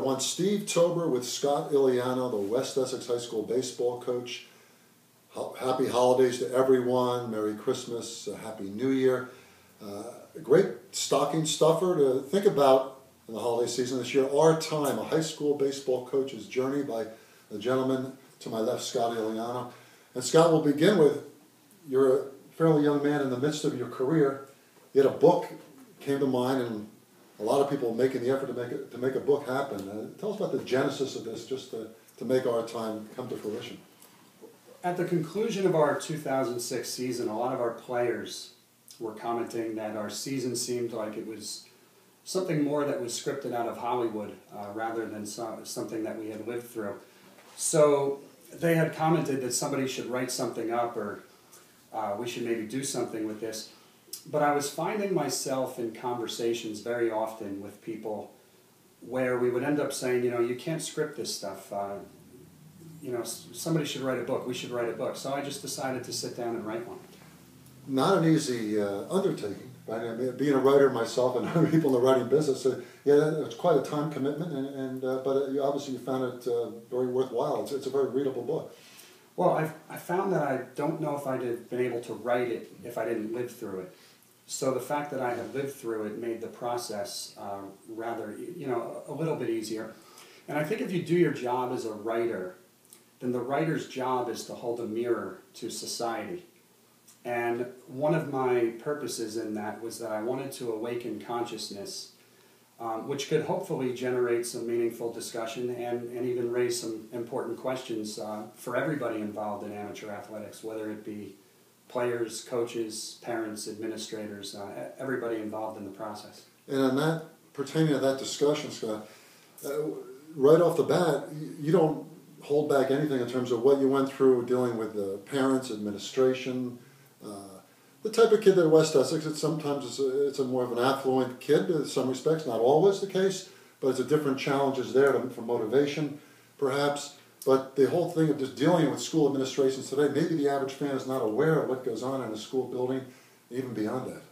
I want Steve Tober with Scott Illiano, the West Essex High School baseball coach. Happy holidays to everyone. Merry Christmas. Happy New Year. A great stocking stuffer to think about in the holiday season this year. Our Time, a high school baseball coach's journey by the gentleman to my left, Scott Illiano. And Scott, will begin with, you're a fairly young man in the midst of your career. You had a book came to mind, and a lot of people making the effort to make a book happen. Tell us about the genesis of this, just to make Our Time come to fruition. At the conclusion of our 2006 season, a lot of our players were commenting that our season seemed like it was something more that was scripted out of Hollywood rather than something that we had lived through. So they had commented that somebody should write something up, or we should maybe do something with this. But I was finding myself in conversations very often with people where we would end up saying, you can't script this stuff. Somebody should write a book. We should write a book. So I just decided to sit down and write one. Not an easy undertaking. Right? I mean, being a writer myself and other people in the writing business, it's quite a time commitment. But obviously you found it very worthwhile. It's a very readable book. Well, I found that I don't know if I'd have been able to write it if I didn't live through it. So the fact that I had lived through it made the process rather, a little bit easier. And I think if you do your job as a writer, then the writer's job is to hold a mirror to society. And one of my purposes in that was that I wanted to awaken consciousness, which could hopefully generate some meaningful discussion and even raise some important questions for everybody involved in amateur athletics, whether it be players, coaches, parents, administrators, everybody involved in the process. And on that, pertaining to that discussion, Scott, right off the bat, you don't hold back anything in terms of what you went through dealing with parents, administration, the type of kid that West Essex, sometimes it's a more of an affluent kid in some respects, not always the case, but it's a different challenges there for motivation, perhaps. But the whole thing of just dealing with school administrations today, maybe the average fan is not aware of what goes on in a school building, even beyond that.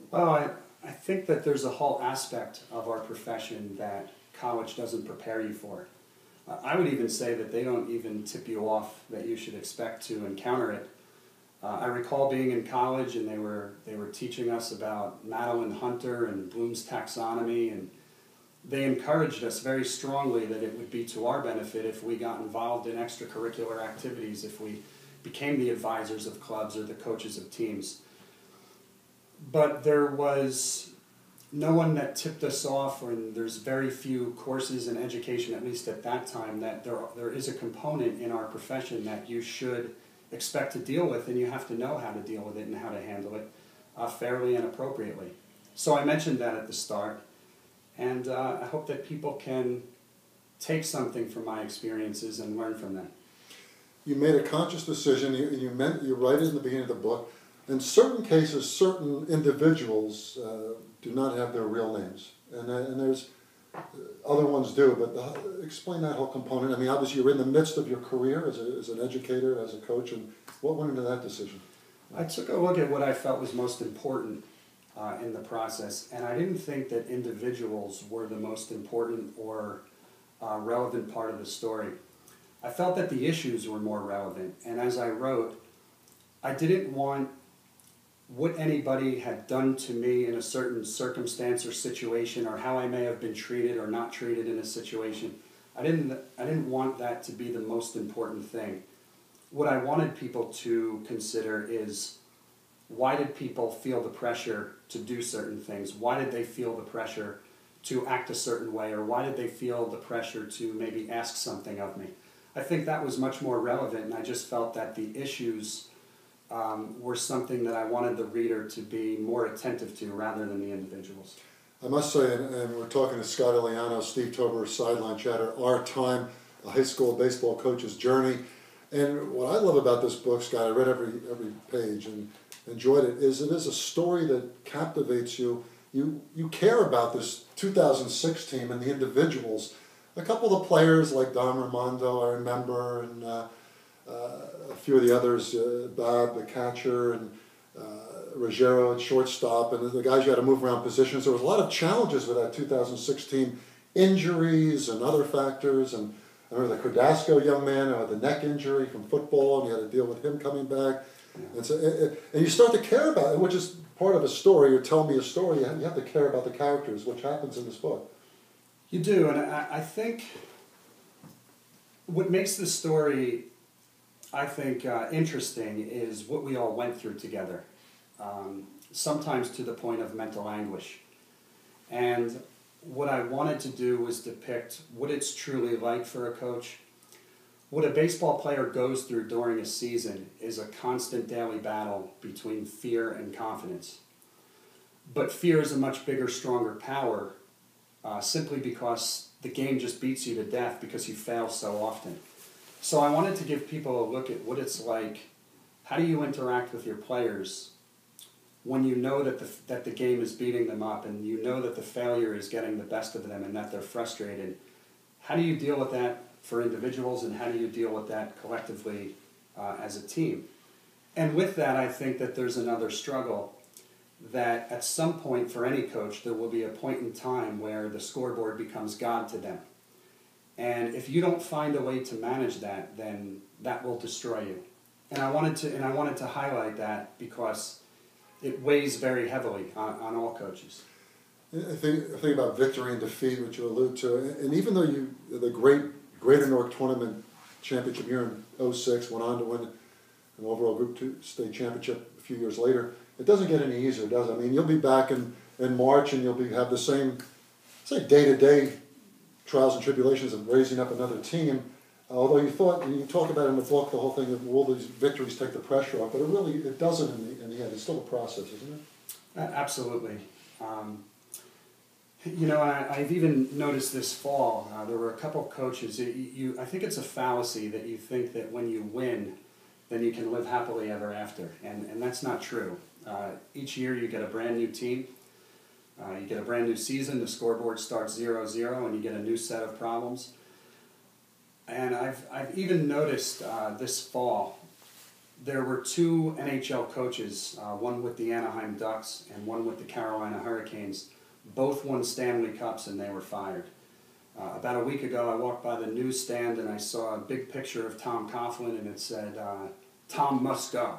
Well, I think that there's a whole aspect of our profession that college doesn't prepare you for. I would even say that they don't even tip you off that you should expect to encounter it. I recall being in college and they were teaching us about Madeline Hunter and Bloom's taxonomy, and they encouraged us very strongly that it would be to our benefit if we got involved in extracurricular activities, if we became the advisors of clubs or the coaches of teams. But there was no one that tipped us off, and there's very few courses in education, at least at that time, that there is a component in our profession that you should expect to deal with, and you have to know how to deal with it and how to handle it fairly and appropriately. So I mentioned that at the start, and I hope that people can take something from my experiences and learn from them. You made a conscious decision, you write it in the beginning of the book. In certain cases, certain individuals do not have their real names, and there's other ones do, but explain that whole component. I mean, obviously you're in the midst of your career as an educator, as a coach, and what went into that decision? I took a look at what I felt was most important in the process, and I didn't think that individuals were the most important or relevant part of the story. I felt that the issues were more relevant, and as I wrote, I didn't want what anybody had done to me in a certain circumstance or situation, or how I may have been treated or not treated in a situation. I didn't want that to be the most important thing. What I wanted people to consider is, why did people feel the pressure to do certain things? Why did they feel the pressure to act a certain way, or why did they feel the pressure to maybe ask something of me? I think that was much more relevant, and I just felt that the issues were something that I wanted the reader to be more attentive to rather than the individuals. I must say, and we're talking to Scott Illiano, Steve Tober, Sideline Chatter, Our Time, a high school baseball coach's journey. And what I love about this book, Scott, I read every page and enjoyed it, is it is a story that captivates you. You care about this 2006 team and the individuals. A couple of the players like Don Raimondo, I remember, and a few of the others, Bob, the catcher, and Ruggiero at shortstop, and the guys you had to move around positions. There was a lot of challenges with that 2016 injuries and other factors. And I remember the Cordasco young man who had the neck injury from football, and you had to deal with him coming back. And, so, and you start to care about it, which is part of a story. You're telling me a story. You have to care about the characters, which happens in this book. You do, and I think what makes the story, I think, interesting is what we all went through together, sometimes to the point of mental anguish. And what I wanted to do was depict what it's truly like for a coach. What a baseball player goes through during a season is a constant daily battle between fear and confidence. But fear is a much bigger, stronger power simply because the game just beats you to death because you fail so often. So I wanted to give people a look at what it's like. How do you interact with your players when you know that the game is beating them up and you know that the failure is getting the best of them and that they're frustrated? How do you deal with that for individuals, and how do you deal with that collectively as a team? And with that, I think that there's another struggle, that at some point for any coach, there will be a point in time where the scoreboard becomes God to them. And if you don't find a way to manage that, then that will destroy you. And I wanted to highlight that because it weighs very heavily on all coaches. I think about victory and defeat, which you allude to, and even though the Greater Newark Tournament championship year in '06 went on to win an overall Group 2 state championship a few years later, it doesn't get any easier, does it? I mean, you'll be back in March and you'll have the same, say, day-to-day trials and tribulations of raising up another team. Although you talk about in the book the whole thing of will these victories take the pressure off, but it doesn't in the end. It's still a process, isn't it? Absolutely. You know, I've even noticed this fall, there were a couple coaches, I think it's a fallacy that you think that when you win, then you can live happily ever after, and that's not true. Each year you get a brand new team, you get a brand new season, the scoreboard starts 0-0, and you get a new set of problems. And I've even noticed this fall, there were two NHL coaches, one with the Anaheim Ducks and one with the Carolina Hurricanes. Both won Stanley Cups and they were fired. About a week ago, I walked by the newsstand and I saw a big picture of Tom Coughlin, and it said, "Tom must go."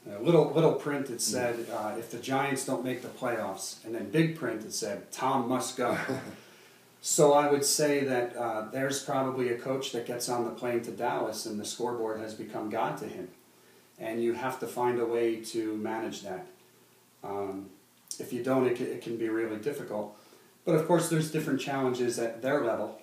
Little print it said, "If the Giants don't make the playoffs," and then big print it said, "Tom must go." So I would say that there's probably a coach that gets on the plane to Dallas and the scoreboard has become God to him, and you have to find a way to manage that. If you don't, it can be really difficult. But of course, there's different challenges at their level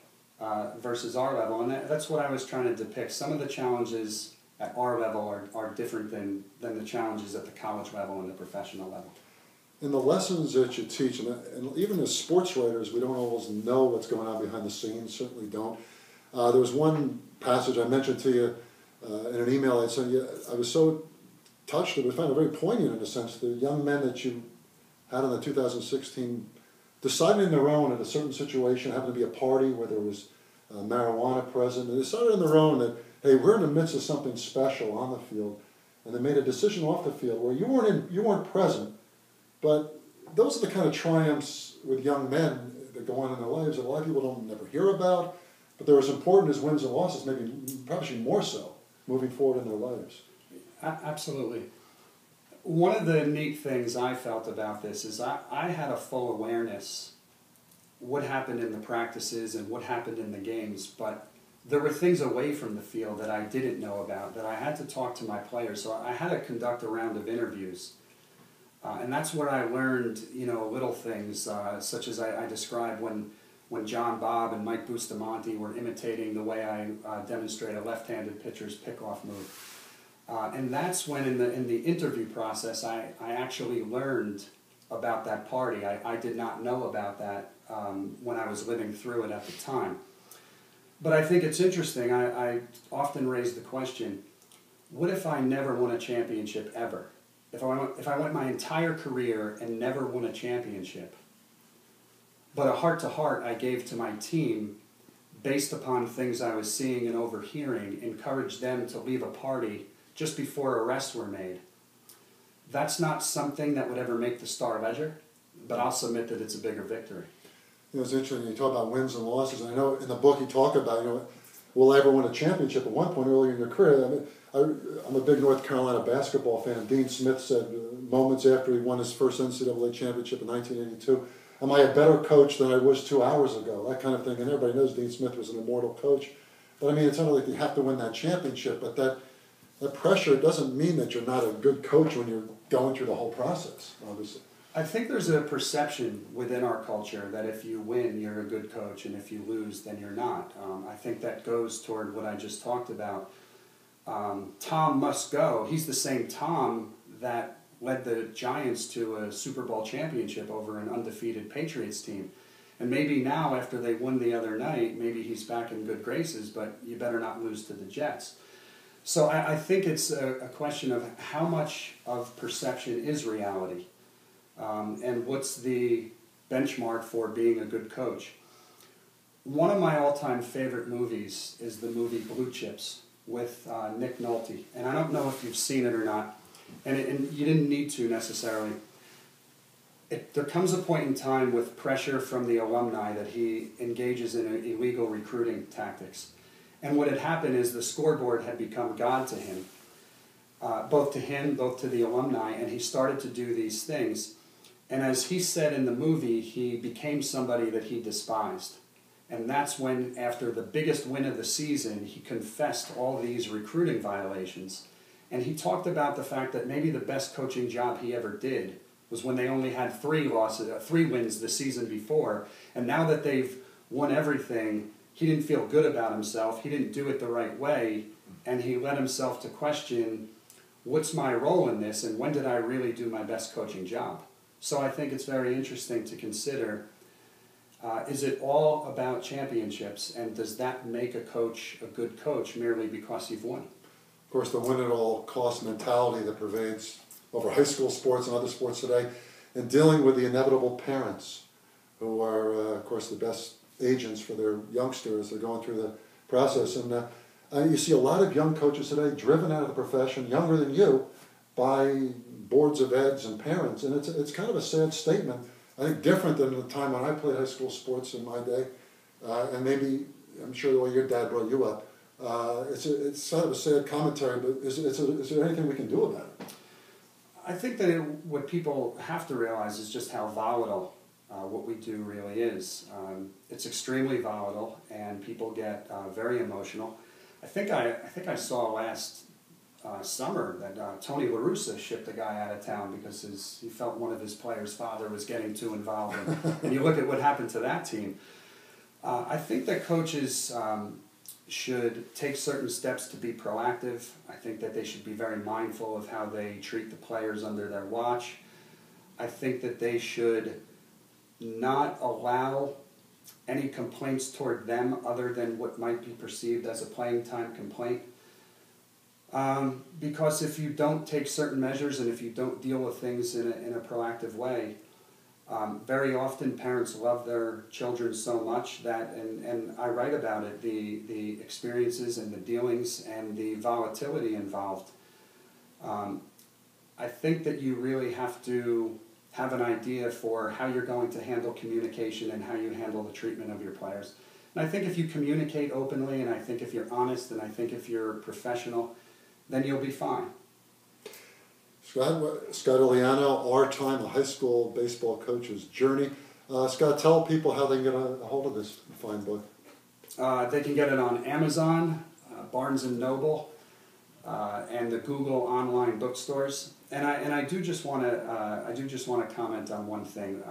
versus our level, and that's what I was trying to depict. Some of the challenges at our level are different than the challenges at the college level and the professional level. And the lessons that you teach, and even as sports writers, we don't always know what's going on behind the scenes, certainly don't. There was one passage I mentioned to you in an email I sent you. I was so touched, I found it very poignant in a sense. The young men that you had in the 2016 decided on their own in a certain situation, happened to be a party where there was marijuana present, and they decided on their own that, hey, we're in the midst of something special on the field, and they made a decision off the field where you weren't present, but those are the kind of triumphs with young men that go on in their lives that a lot of people don't never hear about, but they're as important as wins and losses, maybe probably more so, moving forward in their lives. Absolutely. One of the neat things I felt about this is I had a full awareness what happened in the practices and what happened in the games, but there were things away from the field that I didn't know about, that I had to talk to my players. So I had to conduct a round of interviews. And that's where I learned, little things, such as I described when John Bob and Mike Bustamante were imitating the way I demonstrate a left-handed pitcher's pickoff move. And that's when in the interview process I actually learned about that party. I did not know about that when I was living through it at the time. But I think it's interesting. I often raise the question, what if I never won a championship ever? If I went my entire career and never won a championship, but a heart-to-heart I gave to my team based upon things I was seeing and overhearing, encouraged them to leave a party just before arrests were made. That's not something that would ever make the Star Ledger, but I'll submit that it's a bigger victory. it's interesting, you talk about wins and losses, and I know in the book you talk about, will I ever win a championship? At one point earlier in your career, I mean, I'm a big North Carolina basketball fan. Dean Smith said moments after he won his first NCAA championship in 1982, am I a better coach than I was 2 hours ago? That kind of thing, and everybody knows Dean Smith was an immortal coach. But I mean, it's not like you have to win that championship, but that pressure doesn't mean that you're not a good coach when you're going through the whole process, obviously. I think there's a perception within our culture that if you win, you're a good coach, and if you lose, then you're not. I think that goes toward what I just talked about. Tom must go. He's the same Tom that led the Giants to a Super Bowl championship over an undefeated Patriots team. And maybe now, after they won the other night, maybe he's back in good graces, but you better not lose to the Jets. So I think it's a question of how much of perception is reality. And what's the benchmark for being a good coach? One of my all-time favorite movies is the movie Blue Chips with Nick Nolte. And I don't know if you've seen it or not, and you didn't need to necessarily. There comes a point in time with pressure from the alumni that he engages in illegal recruiting tactics. And what had happened is the scoreboard had become God to him, both to the alumni, and he started to do these things. And as he said in the movie, he became somebody that he despised. And that's when, after the biggest win of the season, he confessed all these recruiting violations. And he talked about the fact that maybe the best coaching job he ever did was when they only had 3 wins the season before. And now that they've won everything, he didn't feel good about himself. He didn't do it the right way. And he led himself to question, what's my role in this, and when did I really do my best coaching job? So I think it's very interesting to consider, is it all about championships, and does that make a coach a good coach merely because you've won? Of course, the win-at-all-cost mentality that pervades over high school sports and other sports today, and dealing with the inevitable parents who are, of course, the best agents for their youngsters. They're going through the process. And you see a lot of young coaches today driven out of the profession, younger than you, by boards of eds and parents. And it's kind of a sad statement. I think different than the time when I played high school sports in my day. And maybe, I'm sure the way your dad brought you up, it's sort of a sad commentary, but is there anything we can do about it? I think that what people have to realize is just how volatile what we do really is. It's extremely volatile, and people get very emotional. I think I saw last summer that Tony La Russa shipped a guy out of town because he felt one of his players' father was getting too involved. And you look at what happened to that team. I think that coaches should take certain steps to be proactive. I think that they should be very mindful of how they treat the players under their watch. I think that they should not allow any complaints toward them other than what might be perceived as a playing time complaint. Because if you don't take certain measures and if you don't deal with things in a proactive way, very often parents love their children so much that, and I write about it, the experiences and the dealings and the volatility involved. I think that you really have to have an idea for how you're going to handle communication and how you handle the treatment of your players. And I think if you communicate openly, and I think if you're honest, and I think if you're professional, then you'll be fine. Scott Illiano, Our Time, a high school baseball coach's journey. Scott, tell people how they can get a hold of this fine book. They can get it on Amazon, Barnes & Noble, and the Google online bookstores. And I do just want to comment on one thing.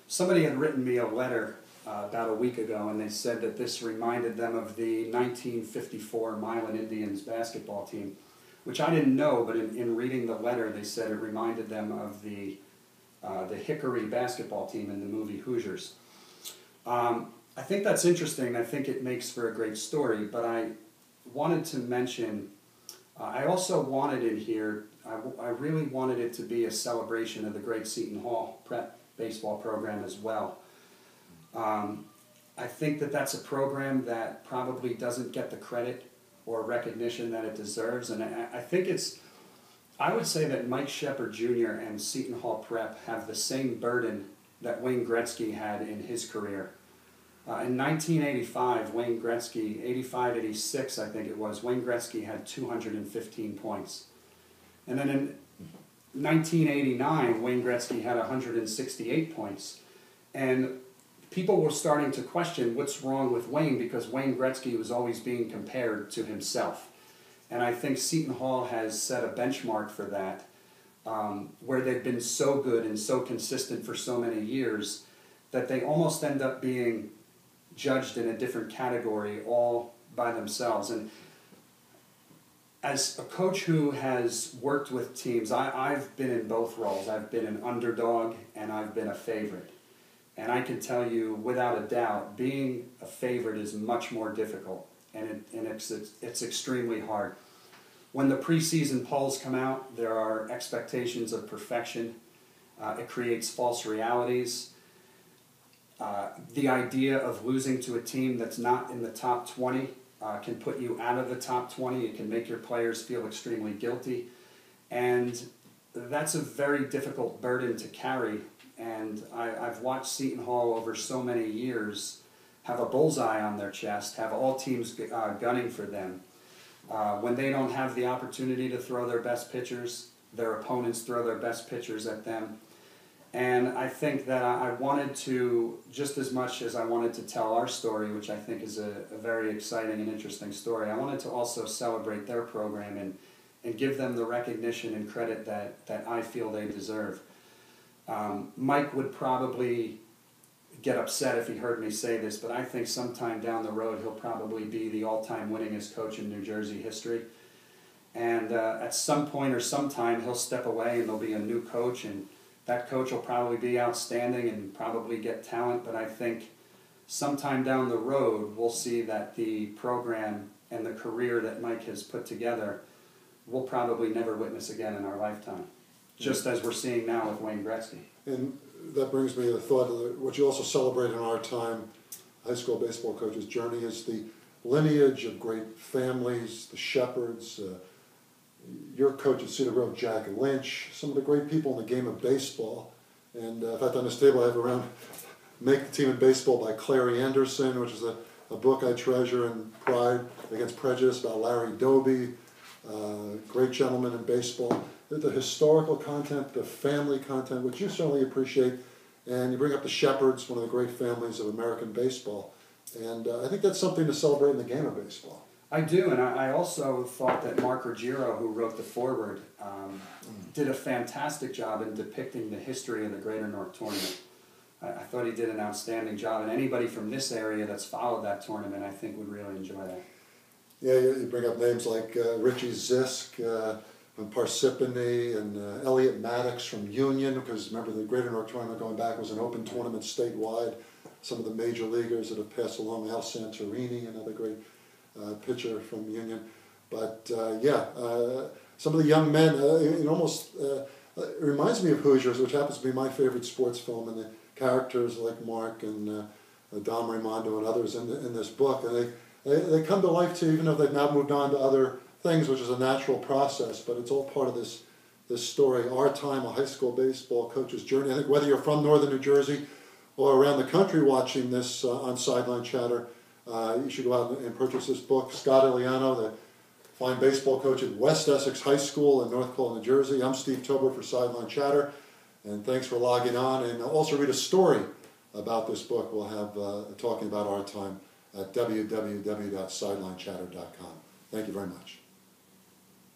Somebody had written me a letter about a week ago, and they said that this reminded them of the 1954 Milan Indians basketball team, which I didn't know, but in reading the letter, they said it reminded them of the Hickory basketball team in the movie Hoosiers. I think that's interesting. I think it makes for a great story, but I wanted to mention, I also wanted in here, I really wanted it to be a celebration of the great Seton Hall prep baseball program as well. I think that that's a program that probably doesn't get the credit or recognition that it deserves, and I think I would say that Mike Shepard Jr. and Seton Hall Prep have the same burden that Wayne Gretzky had in his career. In 1985, Wayne Gretzky, 85-86 I think it was, Wayne Gretzky had 215 points. And then in 1989, Wayne Gretzky had 168 points. And people were starting to question what's wrong with Wayne, because Wayne Gretzky was always being compared to himself. And I think Seton Hall has set a benchmark for that, where they've been so good and so consistent for so many years that they almost end up being judged in a different category all by themselves. And as a coach who has worked with teams, I've been in both roles. I've been an underdog and I've been a favorite. And I can tell you without a doubt, being a favorite is much more difficult, and it's extremely hard. When the preseason polls come out, there are expectations of perfection. It creates false realities. The idea of losing to a team that's not in the top 20 can put you out of the top 20. It can make your players feel extremely guilty. And that's a very difficult burden to carry. And I've watched Seton Hall over so many years have a bullseye on their chest, have all teams gunning for them. When they don't have the opportunity to throw their best pitchers, their opponents throw their best pitchers at them. And I think that I wanted to, just as much as I wanted to tell our story, which I think is a very exciting and interesting story, I wanted to also celebrate their program and give them the recognition and credit that I feel they deserve. Mike would probably get upset if he heard me say this, but I think sometime down the road he'll probably be the all-time winningest coach in New Jersey history. And at some point or sometime he'll step away and there'll be a new coach, and that coach will probably be outstanding and probably get talent, but I think sometime down the road we'll see that the program and the career that Mike has put together we'll probably never witness again in our lifetime, just as we're seeing now with Wayne Gretzky. And that brings me to the thought of what you also celebrate in our time, high school baseball coach's journey, is the lineage of great families, the Shepherds, your coach at Cedar Grove, Jack Lynch, some of the great people in the game of baseball. And in fact, on this table I have around Make the Team in Baseball by Clary Anderson, which is a book I treasure, and Pride Against Prejudice about Larry Doby, great gentleman in baseball. The historical content, the family content, which you certainly appreciate, and you bring up the Shepherds, one of the great families of American baseball. And I think that's something to celebrate in the game of baseball. I do, and I also thought that Mark Ruggiero, who wrote the foreword, did a fantastic job in depicting the history of the Greater North Tournament. I thought he did an outstanding job, and anybody from this area that's followed that tournament, I think, would really enjoy that. Yeah, you bring up names like Richie Zisk from Parsippany, and Elliot Maddox from Union, because remember the Greater North Tournament going back was an open tournament statewide. Some of the major leaguers that have passed along, Al Santorini, another great pitcher from Union. But some of the young men, it almost reminds me of Hoosiers, which happens to be my favorite sports film, and the characters like Mark and Dom Raimondo and others in this book, and they come to life too, even though they've now moved on to other things, which is a natural process, but it's all part of this story, our time, a high school baseball coach's journey. I think whether you're from northern New Jersey or around the country watching this on Sideline Chatter, you should go out and purchase this book. Scott Illiano, the fine baseball coach at West Essex High School in North Cole, New Jersey. I'm Steve Tober for Sideline Chatter, and thanks for logging on. And also read a story about this book we'll have talking about our time at www.sidelinechatter.com. Thank you very much.